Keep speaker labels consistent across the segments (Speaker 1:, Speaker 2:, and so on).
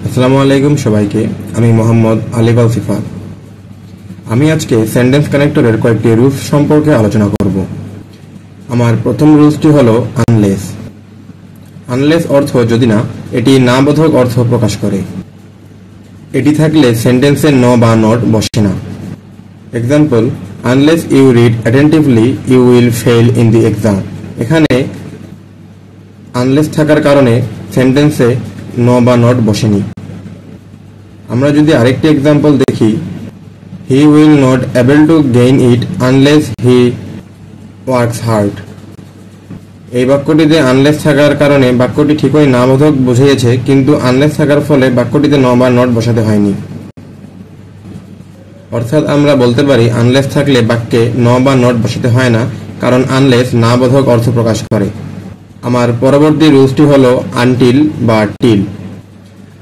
Speaker 1: আসসালামু আলাইকুম সবাইকে। আমি মোহাম্মদ আলিফ আল সিফাত। আমি আজকে সেন্টেন্স কানেক্টরের কয়েকটি রুলস সম্পর্কে আলোচনা করব। আমার প্রথম রুলসটি হলো আনলেস। আনলেস অর্থ যদি না, এটি না বোধক অর্থ প্রকাশ করে। এটি থাকলে সেন্টেন্সে ন বা নট বসে না। Example, unless you read attentively you will fail in the exam. এখানে আনলেস থাকার কারণে সেন্টেন্সে ন বা নট বসেনি। আমরা যদি আরেকটি এক্সাম্পল দেখি, he will not able to gain it unless he works hard. এই বাক্যটিতে আনলেস থাকার কারণে বাক্যটি ঠিকই না বোধক বুঝিয়েছে, কিন্তু আনলেস থাকার ফলে বাক্যটিতে ন বা নট বসাতে হয়নি। অর্থাৎ আমরা বলতে পারি আনলেস থাকলে বাক্যে ন বা নট বসাতে হয় না, কারণ আনলেস না বোধক অর্থ প্রকাশ করে। আমার পরবর্তী রুলসটি হলো আনটিল বা টিল।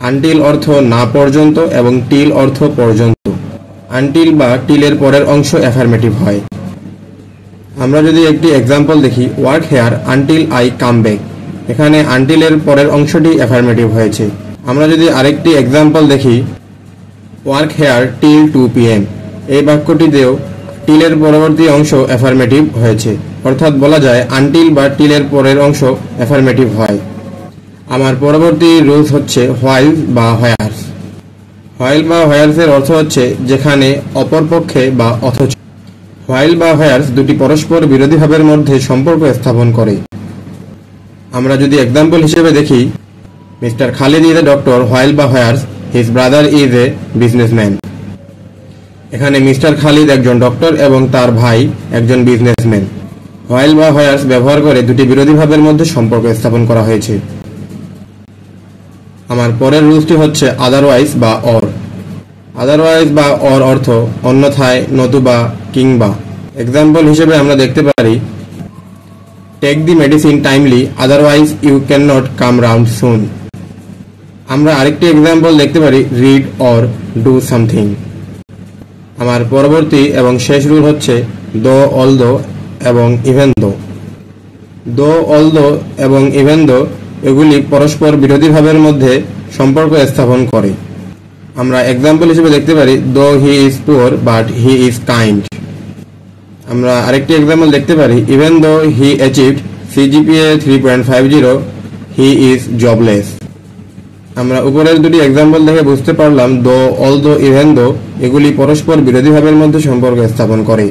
Speaker 1: আনটিল অর্থ না পর্যন্ত এবং টিল অর্থ পর্যন্ত। আনটিল বা টিলের পরের অংশ অ্যাফার্মেটিভ হয়। আমরা যদি একটি এক্সাম্পল দেখি, work here until I come back. এখানে আনটিলের পরের অংশটি অ্যাফার্মেটিভ হয়েছে। আমরা যদি আরেকটি এক্সাম্পল দেখি, ওয়ার্ক হেয়ার টিল 2 PM। এই বাক্যটিতেও টিলের পরবর্তী অংশ অ্যাফার্মেটিভ হয়েছে। অর্থাৎ বলা যায় আনটিল বা টিলের পরের অংশ অ্যাফার্মেটিভ হয়। আমার পরবর্তী রুলস হচ্ছে হোয়াইল বা হোয়ার্স। হোয়াইল বা হোয়ার্সের অর্থ হচ্ছে যেখানে অপরপক্ষে বা অথচ। হোয়াইল বা হোয়ার্স দুটি পরস্পর বিরোধী ভাবের মধ্যে সম্পর্ক স্থাপন করে। আমরা যদি এক্সাম্পল হিসেবে দেখি, mister Khalid is a doctor while বা whereas his brother is a businessman. এখানে মিস্টার খালিদ একজন ডক্টর এবং তার ভাই একজন বিজনেসম্যান। হোয়াইল বা হোয়ার্স ব্যবহার করে দুটি বিরোধী ভাবের মধ্যে সম্পর্ক স্থাপন করা হয়েছে। আমার পরের রুলসটি হচ্ছে আদারওয়াইজ বা অর। আদারওয়াইজ বা অর অর্থ অন্যথায়, নতুবা, কিংবা। এক্সাম্পল হিসেবে আমরা দেখতে পারি, take the medicine timely otherwise you can not come round soon. আমরা আরেকটি এক্সাম্পল দেখতে পারি, রিড অর ডু সামথিং। আমার পরবর্তী এবং শেষ রুল হচ্ছে দো, অলদো এবং ইভেন দো। দো, অলদো এবং ইভেন দো এগুলি পরস্পর বিরোধী ভাবের মধ্যে সম্পর্ক স্থাপন করে। আমরা এক্সাম্পল হিসেবে দেখতে পারি, দো he is poor but he is kind. আমরা আরেকটি এক্সাম্পল দেখতে পারি, even though he achieved CGPA 3.50 he is jobless. আমরা উপরের দুটি এক্সাম্পল দেখে বুঝতে পারলাম দো, অলদো, ইভেন দো এগুলি পরস্পর বিরোধী ভাবের মধ্যে সম্পর্ক স্থাপন করে।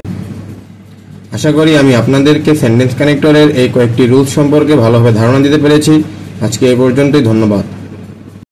Speaker 1: আশা করি আমি আপনাদেরকে সেন্টেন্স কানেক্টরের এই কয়েকটি রুলস সম্পর্কে ভালোভাবে ধারণা দিতে পেরেছি। আজকে এই পর্যন্তই, ধন্যবাদ।